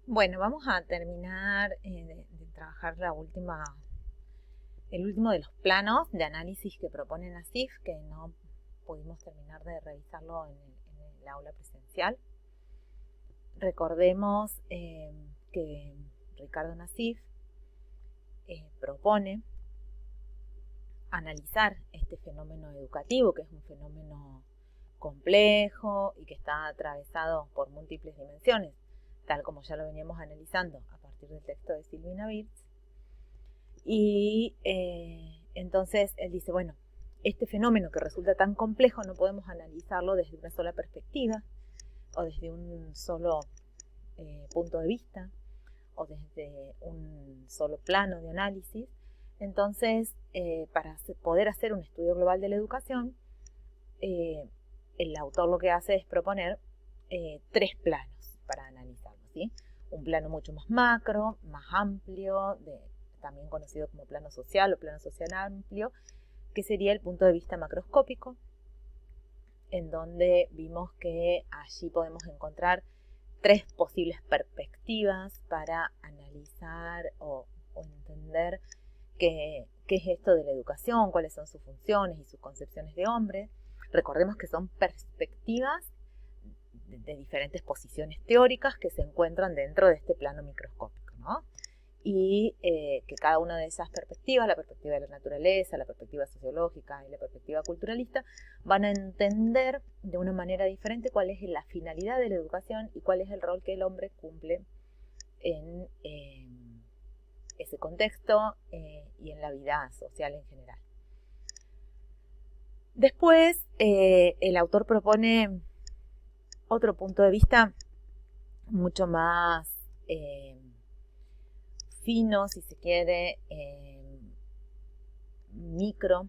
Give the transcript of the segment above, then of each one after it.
Bueno, vamos a terminar de trabajar el último de los planos de análisis que propone Nassif, que no pudimos terminar de revisarlo en el aula presencial. Recordemos que Ricardo Nassif propone analizar este fenómeno educativo, que es un fenómeno complejo y que está atravesado por múltiples dimensiones, tal como ya lo veníamos analizando a partir del texto de Silvina Birz. Y entonces él dice, bueno, este fenómeno que resulta tan complejo no podemos analizarlo desde una sola perspectiva o desde un solo punto de vista o desde un solo plano de análisis. Entonces, para poder hacer un estudio global de la educación, el autor lo que hace es proponer tres planos para analizarlo, ¿sí? Un plano mucho más macro, más amplio, también conocido como plano social o plano social amplio, que sería el punto de vista macroscópico, en donde vimos que allí podemos encontrar tres posibles perspectivas para analizar o entender qué es esto de la educación, cuáles son sus funciones y sus concepciones de hombre. Recordemos que son perspectivas de diferentes posiciones teóricas que se encuentran dentro de este plano microscópico, ¿no? Y que cada una de esas perspectivas, la perspectiva de la naturaleza, la perspectiva sociológica y la perspectiva culturalista, van a entender de una manera diferente cuál es la finalidad de la educación y cuál es el rol que el hombre cumple en ese contexto y en la vida social en general. Después, el autor propone otro punto de vista mucho más fino, si se quiere, micro,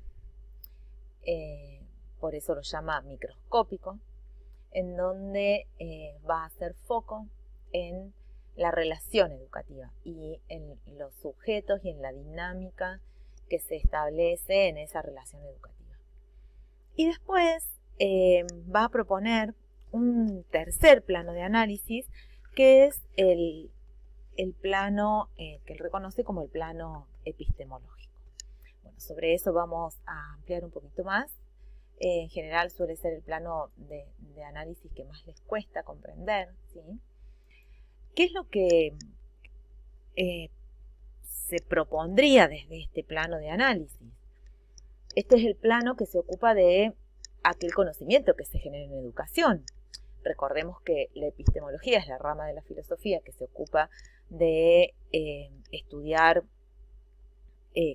por eso lo llama microscópico, en donde va a hacer foco en la relación educativa y en los sujetos y en la dinámica que se establece en esa relación educativa. Y después va a proponer un tercer plano de análisis, que es el plano que él reconoce como el plano epistemológico. Bueno, sobre eso vamos a ampliar un poquito más. En general suele ser el plano de análisis que más les cuesta comprender, ¿sí? ¿Qué es lo que se propondría desde este plano de análisis? Este es el plano que se ocupa de aquel conocimiento que se genera en educación. Recordemos que la epistemología es la rama de la filosofía que se ocupa de estudiar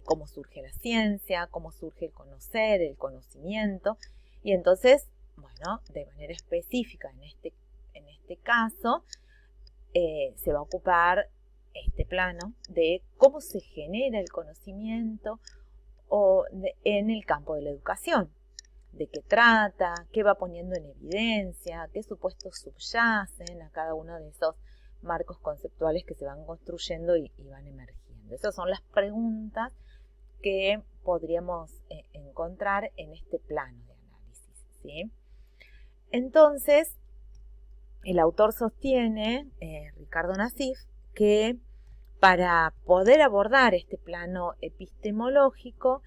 cómo surge la ciencia, cómo surge el conocer, el conocimiento. Y entonces, bueno, de manera específica en este caso, se va a ocupar este plano de cómo se genera el conocimiento en el campo de la educación. De qué trata, qué va poniendo en evidencia, qué supuestos subyacen a cada uno de esos marcos conceptuales que se van construyendo y van emergiendo. Esas son las preguntas que podríamos encontrar en este plano de análisis, ¿sí? Entonces, el autor sostiene, Ricardo Nassif, que para poder abordar este plano epistemológico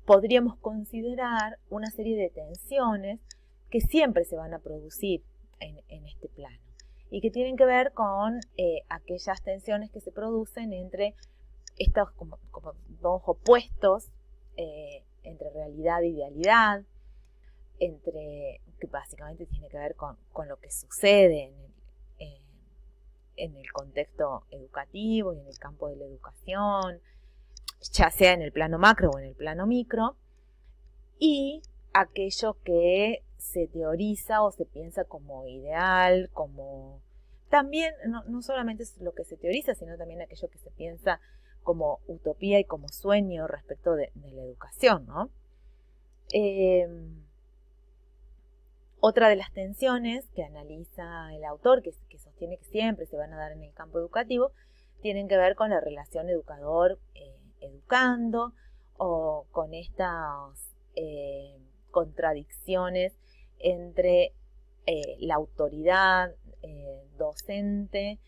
podríamos considerar una serie de tensiones que siempre se van a producir en este plano y que tienen que ver con aquellas tensiones que se producen entre estos como dos opuestos, entre realidad e idealidad, que básicamente tiene que ver con lo que sucede en el contexto educativo y en el campo de la educación, ya sea en el plano macro o en el plano micro, y aquello que se teoriza o se piensa como ideal, como también, no solamente es lo que se teoriza, sino también aquello que se piensa como utopía y como sueño respecto de la educación, ¿no? Otra de las tensiones que analiza el autor, que sostiene que siempre se van a dar en el campo educativo, tienen que ver con la relación educador-educando o con estas contradicciones entre la autoridad docente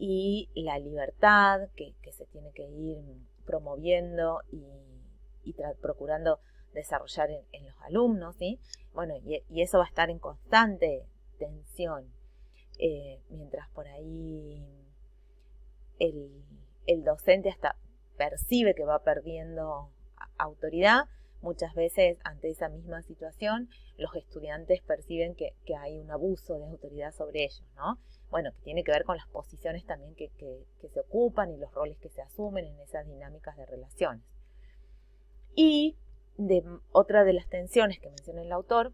y la libertad que se tiene que ir promoviendo y procurando desarrollar en los alumnos, ¿sí? Bueno, y eso va a estar en constante tensión, mientras por ahí el docente hasta percibe que va perdiendo autoridad. Muchas veces ante esa misma situación los estudiantes perciben que hay un abuso de autoridad sobre ellos, ¿no? Bueno, que tiene que ver con las posiciones también que se ocupan y los roles que se asumen en esas dinámicas de relaciones. Y otra de las tensiones que menciona el autor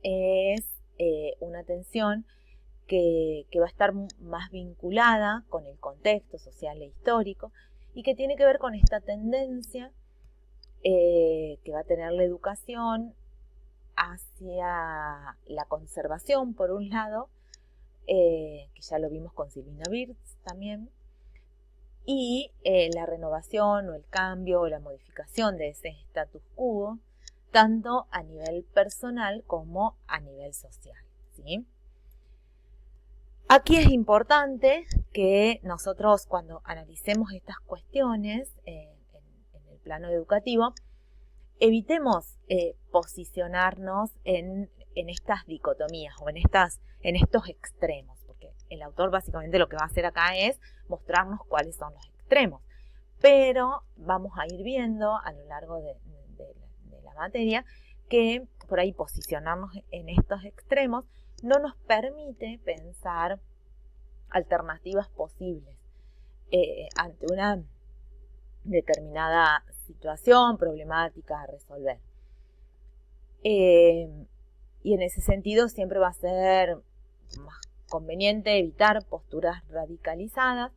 es una tensión que va a estar más vinculada con el contexto social e histórico y que tiene que ver con esta tendencia que va a tener la educación hacia la conservación, por un lado, que ya lo vimos con Silvina Birz también, y la renovación o el cambio o la modificación de ese status quo, tanto a nivel personal como a nivel social, ¿sí? Aquí es importante que nosotros, cuando analicemos estas cuestiones en el plano educativo, evitemos posicionarnos en estas dicotomías o en estos extremos, porque el autor básicamente lo que va a hacer acá es mostrarnos cuáles son los extremos, pero vamos a ir viendo a lo largo de la materia que por ahí posicionarnos en estos extremos no nos permite pensar alternativas posibles ante una determinada situación problemática a resolver. Y en ese sentido siempre va a ser más conveniente evitar posturas radicalizadas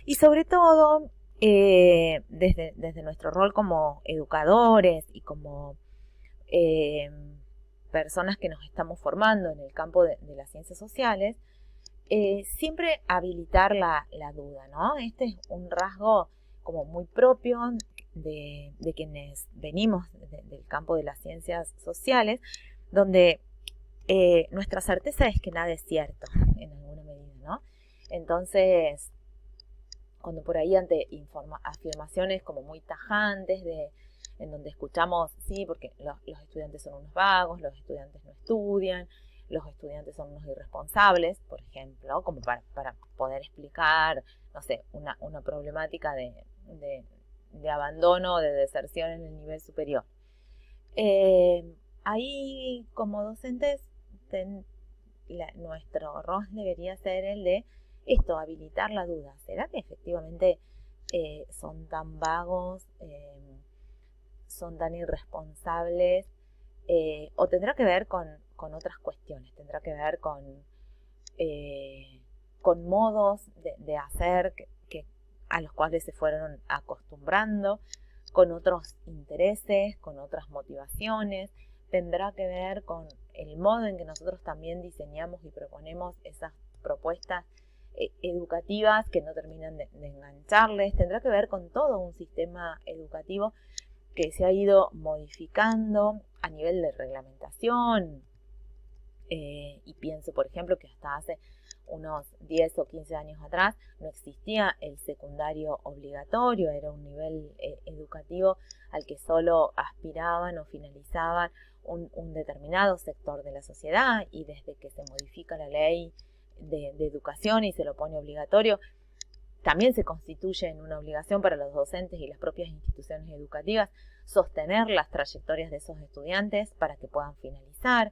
y sobre todo desde nuestro rol como educadores y como personas que nos estamos formando en el campo de las ciencias sociales, siempre habilitar la duda, ¿no? Este es un rasgo como muy propio de quienes venimos del campo de las ciencias sociales, donde nuestra certeza es que nada es cierto en alguna medida, ¿no? Entonces, cuando por ahí ante afirmaciones como muy tajantes en donde escuchamos, sí, porque los estudiantes son unos vagos, los estudiantes no estudian, los estudiantes son unos irresponsables, por ejemplo, como para poder explicar, no sé, una problemática de abandono o de deserción en el nivel superior. Ahí, como docentes, nuestro rol debería ser el de esto, habilitar la duda. ¿Será que efectivamente son tan vagos, son tan irresponsables? ¿O tendrá que ver con otras cuestiones? ¿Tendrá que ver con modos de hacer a los cuales se fueron acostumbrando, con otros intereses, con otras motivaciones? ¿Tendrá que ver con el modo en que nosotros también diseñamos y proponemos esas propuestas educativas que no terminan de engancharles? ¿Tendrá que ver con todo un sistema educativo que se ha ido modificando a nivel de reglamentación? Y pienso, por ejemplo, que hasta hace unos 10 o 15 años atrás no existía el secundario obligatorio, era un nivel educativo al que solo aspiraban o finalizaban un determinado sector de la sociedad, y desde que se modifica la ley de educación y se lo pone obligatorio, también se constituye en una obligación para los docentes y las propias instituciones educativas sostener las trayectorias de esos estudiantes para que puedan finalizar.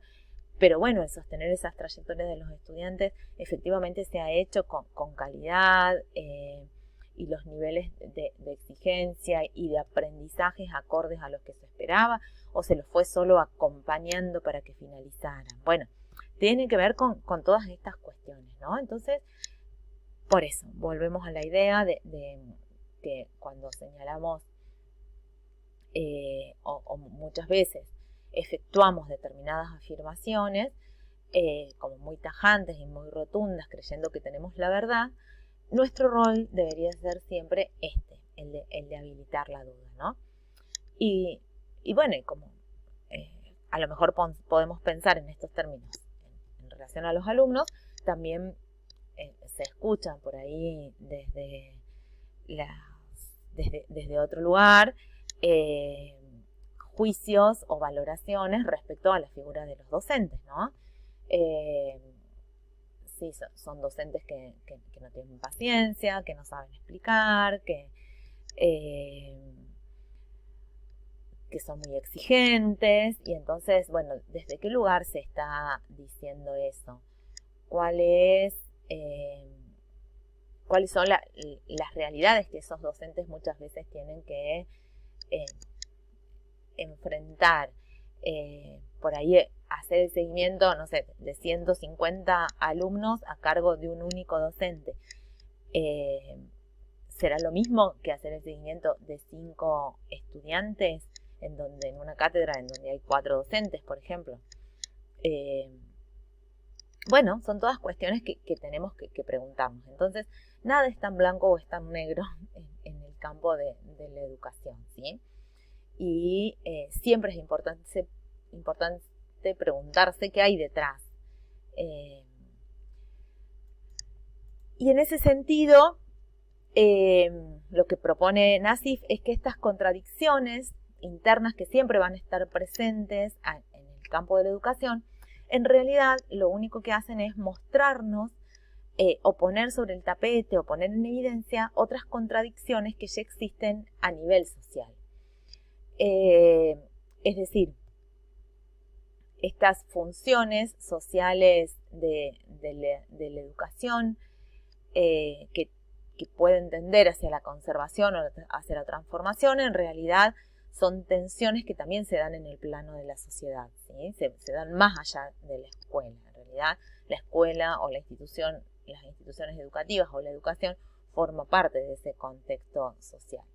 Pero bueno, el sostener esas trayectorias de los estudiantes efectivamente se ha hecho con calidad y los niveles de exigencia y de aprendizajes acordes a los que se esperaba, o se los fue solo acompañando para que finalizaran. Bueno, tiene que ver con todas estas cuestiones, ¿no? Entonces, por eso, volvemos a la idea de que cuando señalamos o muchas veces efectuamos determinadas afirmaciones como muy tajantes y muy rotundas, creyendo que tenemos la verdad, nuestro rol debería ser siempre el de habilitar la duda, ¿no? Y bueno, como a lo mejor podemos pensar en estos términos en relación a los alumnos, también se escuchan por ahí desde otro lugar juicios o valoraciones respecto a la figura de los docentes, ¿no? Sí, son docentes que no tienen paciencia, que no saben explicar, que son muy exigentes. Y entonces, bueno, ¿desde qué lugar se está diciendo eso? ¿Cuáles son las realidades que esos docentes muchas veces tienen que enfrentar? Por ahí hacer el seguimiento, no sé, de 150 alumnos a cargo de un único docente. ¿Será lo mismo que hacer el seguimiento de 5 estudiantes en una cátedra en donde hay 4 docentes, por ejemplo? Bueno, son todas cuestiones que tenemos que preguntarnos. Entonces, nada es tan blanco o es tan negro en el campo de la educación, ¿sí? Y siempre es importante preguntarse qué hay detrás. Y en ese sentido, lo que propone Nassif es que estas contradicciones internas que siempre van a estar presentes en el campo de la educación, en realidad lo único que hacen es mostrarnos o poner sobre el tapete o poner en evidencia otras contradicciones que ya existen a nivel social. Es decir, estas funciones sociales de la educación que pueden tender hacia la conservación o hacia la transformación, en realidad son tensiones que también se dan en el plano de la sociedad, ¿sí? Se dan más allá de la escuela. En realidad, la escuela o las instituciones educativas o la educación forma parte de ese contexto social.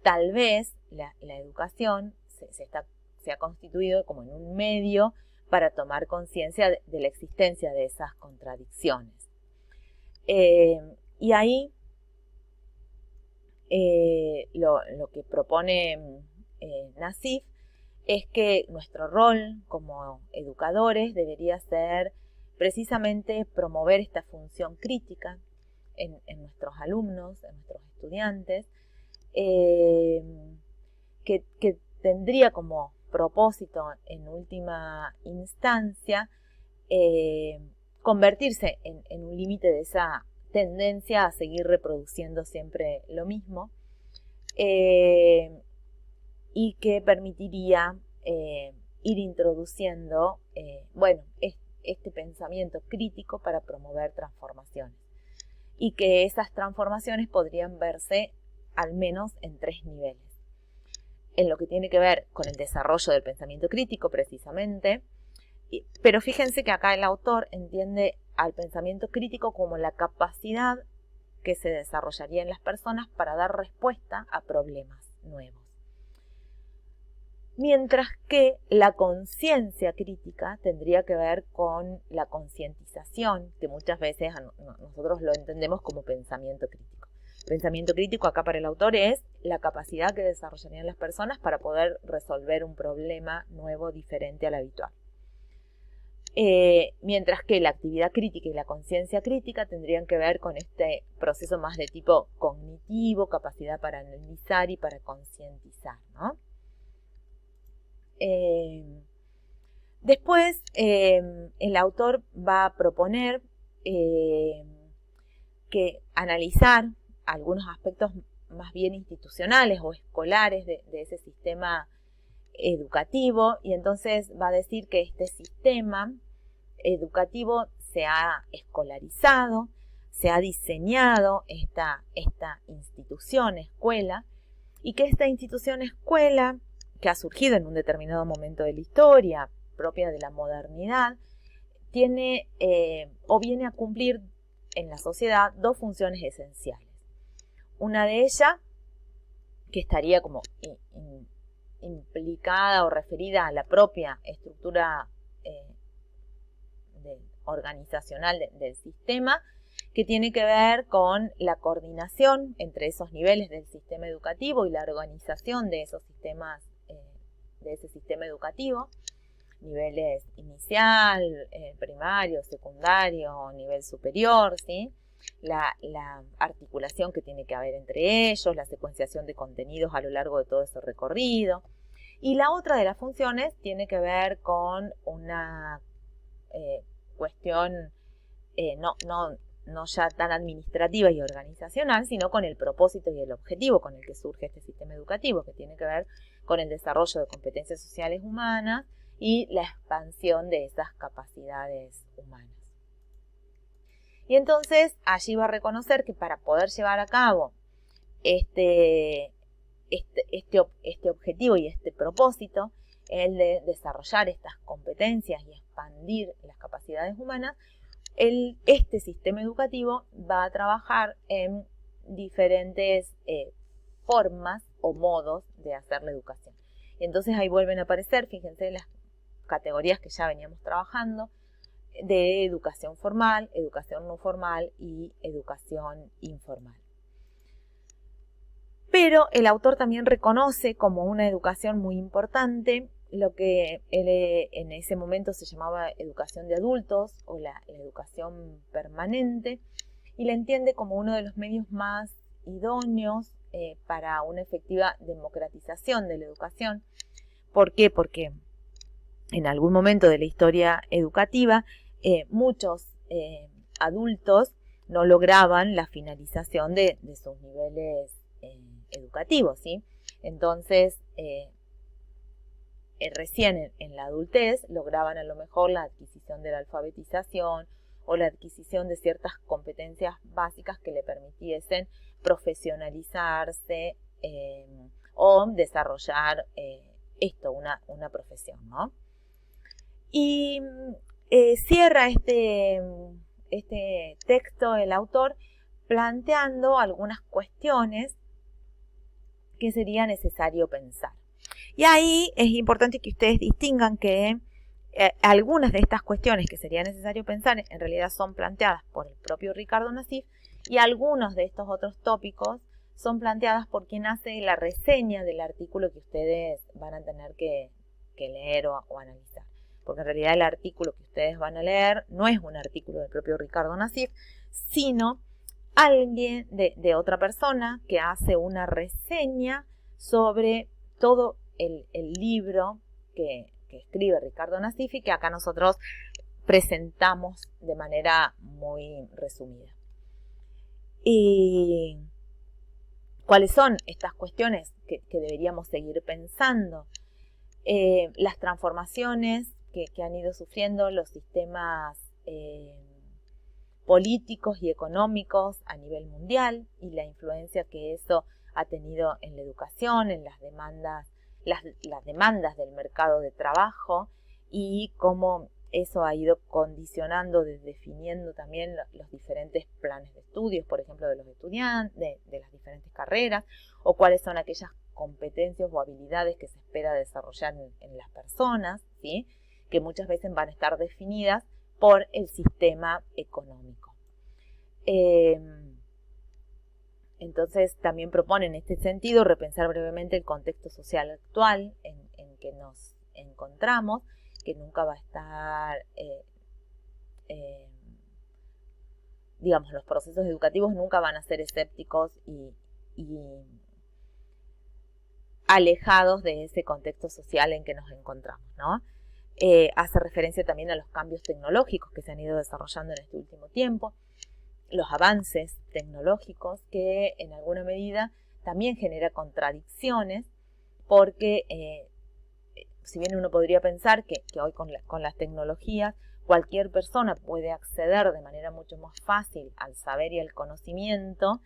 Tal vez la educación se ha constituido como en un medio para tomar conciencia de la existencia de esas contradicciones. Y ahí lo que propone Nassif es que nuestro rol como educadores debería ser precisamente promover esta función crítica en nuestros alumnos, en nuestros estudiantes, que tendría como propósito en última instancia convertirse en un límite de esa tendencia a seguir reproduciendo siempre lo mismo, y que permitiría ir introduciendo este pensamiento crítico para promover transformaciones, y que esas transformaciones podrían verse al menos en 3 niveles. En lo que tiene que ver con el desarrollo del pensamiento crítico, precisamente, pero fíjense que acá el autor entiende al pensamiento crítico como la capacidad que se desarrollaría en las personas para dar respuesta a problemas nuevos. Mientras que la conciencia crítica tendría que ver con la concientización, que muchas veces nosotros lo entendemos como pensamiento crítico. Pensamiento crítico acá para el autor es la capacidad que desarrollarían las personas para poder resolver un problema nuevo, diferente al habitual. Mientras que la actividad crítica y la conciencia crítica tendrían que ver con este proceso más de tipo cognitivo, capacidad para analizar y para concientizar, ¿no? Después, el autor va a proponer que analizar algunos aspectos más bien institucionales o escolares de ese sistema educativo, y entonces va a decir que este sistema educativo se ha escolarizado, se ha diseñado esta institución escuela, y que esta institución escuela, que ha surgido en un determinado momento de la historia propia de la modernidad, tiene o viene a cumplir en la sociedad 2 funciones esenciales. Una de ellas, que estaría como implicada o referida a la propia estructura organizacional del sistema, que tiene que ver con la coordinación entre esos niveles del sistema educativo y la organización de esos sistemas, de ese sistema educativo. niveles inicial, primario, secundario, nivel superior, ¿sí? La articulación que tiene que haber entre ellos, la secuenciación de contenidos a lo largo de todo ese recorrido. Y la otra de las funciones tiene que ver con una cuestión no ya tan administrativa y organizacional, sino con el propósito y el objetivo con el que surge este sistema educativo, que tiene que ver con el desarrollo de competencias sociales humanas y la expansión de esas capacidades humanas. Y entonces allí va a reconocer que para poder llevar a cabo este objetivo y este propósito, el de desarrollar estas competencias y expandir las capacidades humanas, este sistema educativo va a trabajar en diferentes formas o modos de hacer la educación. Y entonces ahí vuelven a aparecer, fíjense, las categorías que ya veníamos trabajando, de educación formal, educación no formal y educación informal. Pero el autor también reconoce como una educación muy importante lo que él en ese momento se llamaba educación de adultos o la educación permanente, y la entiende como uno de los medios más idóneos para una efectiva democratización de la educación. ¿Por qué? Porque en algún momento de la historia educativa muchos adultos no lograban la finalización de sus niveles educativos, ¿sí? Entonces, recién en la adultez lograban a lo mejor la adquisición de la alfabetización o la adquisición de ciertas competencias básicas que le permitiesen profesionalizarse o desarrollar una profesión, ¿no? Y cierra este texto el autor planteando algunas cuestiones que sería necesario pensar. Y ahí es importante que ustedes distingan que algunas de estas cuestiones que sería necesario pensar en realidad son planteadas por el propio Ricardo Nassif, y algunos de estos otros tópicos son planteadas por quien hace la reseña del artículo que ustedes van a tener que leer o analizar. Porque en realidad el artículo que ustedes van a leer no es un artículo del propio Ricardo Nassif, sino alguien de otra persona que hace una reseña sobre todo el libro que escribe Ricardo Nassif y que acá nosotros presentamos de manera muy resumida. ¿Y cuáles son estas cuestiones que deberíamos seguir pensando? Las transformaciones que han ido sufriendo los sistemas políticos y económicos a nivel mundial y la influencia que eso ha tenido en la educación, en las demandas del mercado de trabajo, y cómo eso ha ido condicionando, definiendo también los diferentes planes de estudios, por ejemplo, de los estudiantes, de las diferentes carreras, o cuáles son aquellas competencias o habilidades que se espera desarrollar en las personas, ¿sí? Que muchas veces van a estar definidas por el sistema económico. Entonces también propone en este sentido repensar brevemente el contexto social actual en que nos encontramos, que nunca va a estar, digamos, los procesos educativos nunca van a ser escépticos y alejados de ese contexto social en que nos encontramos, ¿no? Hace referencia también a los cambios tecnológicos que se han ido desarrollando en este último tiempo, los avances tecnológicos que en alguna medida también genera contradicciones, porque si bien uno podría pensar que hoy con las tecnologías cualquier persona puede acceder de manera mucho más fácil al saber y al conocimiento,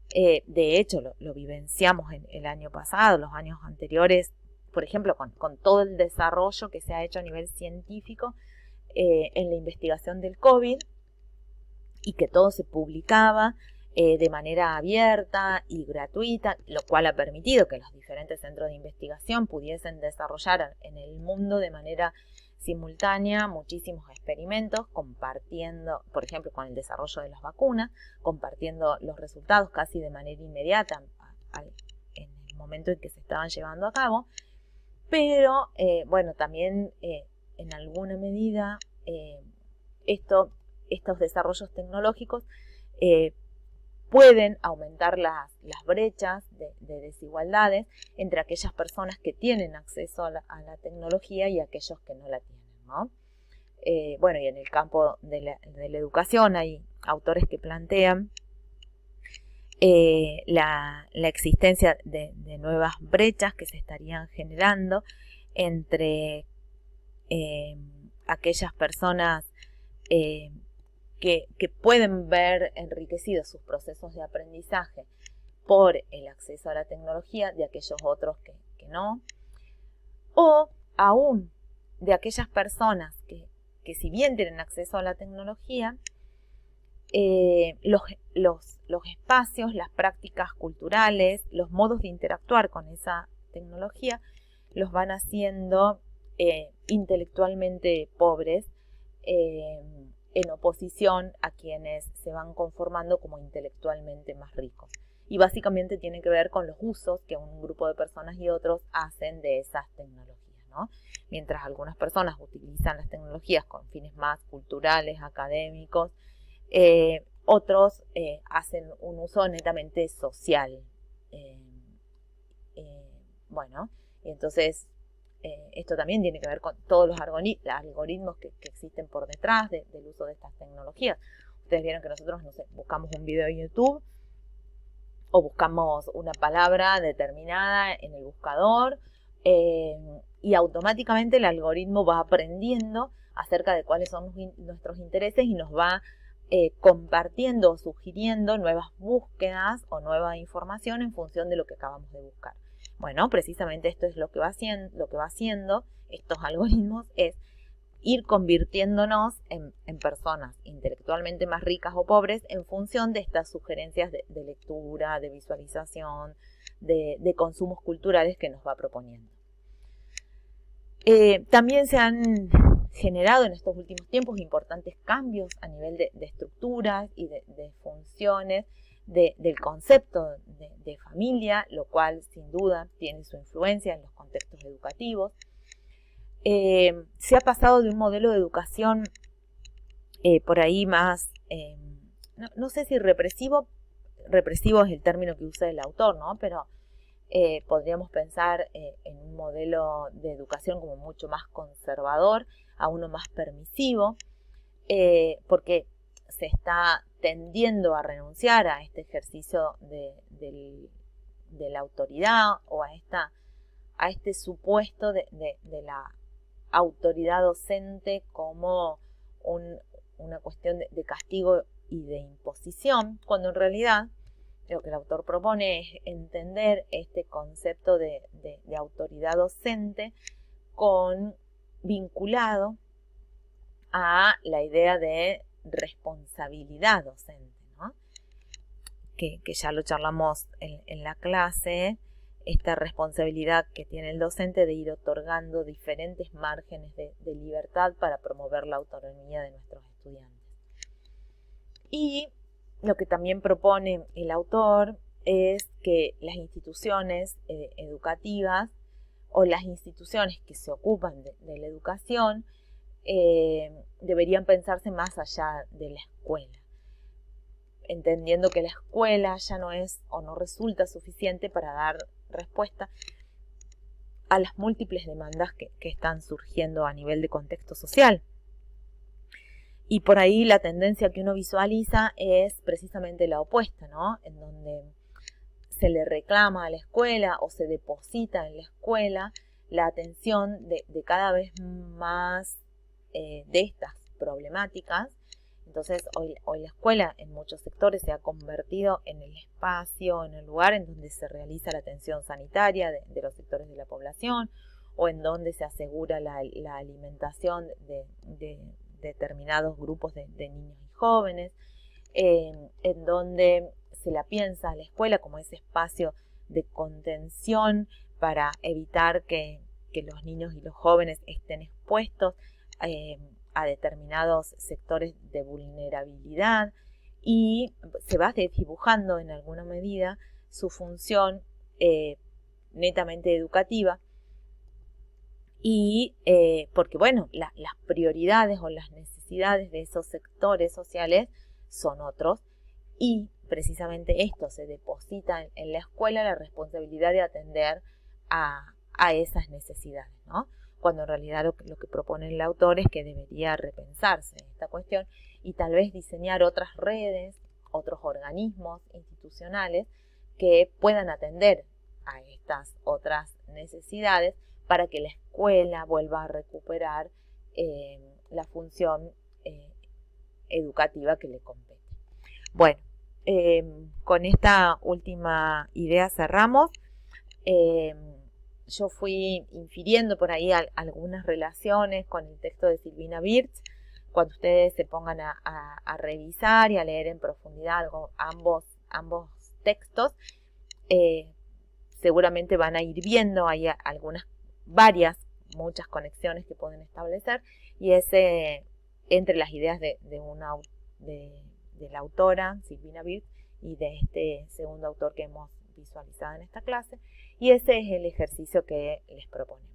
de hecho lo vivenciamos el año pasado, los años anteriores, por ejemplo, con todo el desarrollo que se ha hecho a nivel científico en la investigación del COVID, y que todo se publicaba de manera abierta y gratuita, lo cual ha permitido que los diferentes centros de investigación pudiesen desarrollar en el mundo de manera simultánea muchísimos experimentos, compartiendo, por ejemplo, con el desarrollo de las vacunas, compartiendo los resultados casi de manera inmediata en el momento en que se estaban llevando a cabo. Pero, bueno, también en alguna medida estos desarrollos tecnológicos pueden aumentar las brechas de desigualdades entre aquellas personas que tienen acceso a la tecnología y aquellos que no la tienen, ¿no? Bueno, y en el campo de la educación hay autores que plantean la existencia de nuevas brechas que se estarían generando entre aquellas personas que pueden ver enriquecidos sus procesos de aprendizaje por el acceso a la tecnología de aquellos otros que no, o aún de aquellas personas que si bien tienen acceso a la tecnología, los espacios, las prácticas culturales, los modos de interactuar con esa tecnología los van haciendo intelectualmente pobres en oposición a quienes se van conformando como intelectualmente más ricos. Y básicamente tiene que ver con los usos que un grupo de personas y otros hacen de esas tecnologías, ¿no? Mientras algunas personas utilizan las tecnologías con fines más culturales, académicos, otros hacen un uso netamente social. Bueno, y entonces esto también tiene que ver con todos los algoritmos que existen por detrás del uso de estas tecnologías. Ustedes vieron que nosotros, no sé, buscamos un video en YouTube o buscamos una palabra determinada en el buscador y automáticamente el algoritmo va aprendiendo acerca de cuáles son nuestros intereses y nos va compartiendo o sugiriendo nuevas búsquedas o nueva información en función de lo que acabamos de buscar. Bueno, precisamente esto es lo que va haciendo estos algoritmos, es ir convirtiéndonos en personas intelectualmente más ricas o pobres en función de estas sugerencias de lectura, de visualización, de consumos culturales que nos va proponiendo. También se han generado en estos últimos tiempos importantes cambios a nivel de estructuras y de funciones del concepto de familia, lo cual sin duda tiene su influencia en los contextos educativos. Se ha pasado de un modelo de educación por ahí más, no sé si represivo es el término que usa el autor, ¿no? Pero podríamos pensar en un modelo de educación como mucho más conservador, a uno más permisivo, porque se está tendiendo a renunciar a este ejercicio de la autoridad o a este supuesto de la autoridad docente como una cuestión de castigo y de imposición, cuando en realidad lo que el autor propone es entender este concepto de autoridad docente vinculado a la idea de responsabilidad docente, ¿no? Que ya lo charlamos en la clase, esta responsabilidad que tiene el docente de ir otorgando diferentes márgenes de libertad para promover la autonomía de nuestros estudiantes. Y lo que también propone el autor es que las instituciones educativas o las instituciones que se ocupan de la educación deberían pensarse más allá de la escuela, entendiendo que la escuela ya no es o no resulta suficiente para dar respuesta a las múltiples demandas que están surgiendo a nivel de contexto social. Y por ahí la tendencia que uno visualiza es precisamente la opuesta, ¿no? En donde se le reclama a la escuela o se deposita en la escuela la atención de cada vez más de estas problemáticas. Entonces hoy la escuela en muchos sectores se ha convertido en el espacio, en el lugar en donde se realiza la atención sanitaria de los sectores de la población o en donde se asegura la alimentación de determinados grupos de niños y jóvenes, en donde se la piensa a la escuela como ese espacio de contención para evitar que los niños y los jóvenes estén expuestos a determinados sectores de vulnerabilidad, y se va desdibujando en alguna medida su función netamente educativa y porque bueno, las prioridades o las necesidades de esos sectores sociales son otros, y precisamente esto se deposita en la escuela, la responsabilidad de atender a esas necesidades, ¿no? Cuando en realidad lo que propone el autor es que debería repensarse esta cuestión y tal vez diseñar otras redes, otros organismos institucionales que puedan atender a estas otras necesidades para que la escuela vuelva a recuperar la función educativa que le compete. Bueno, con esta última idea cerramos. Yo fui infiriendo por ahí algunas relaciones con el texto de Silvina Birch. Cuando ustedes se pongan a revisar y a leer en profundidad ambos textos, seguramente van a ir viendo ahí muchas conexiones que pueden establecer, y entre las ideas de la autora Silvina Birch y de este segundo autor que hemos visualizado en esta clase, y ese es el ejercicio que les proponemos.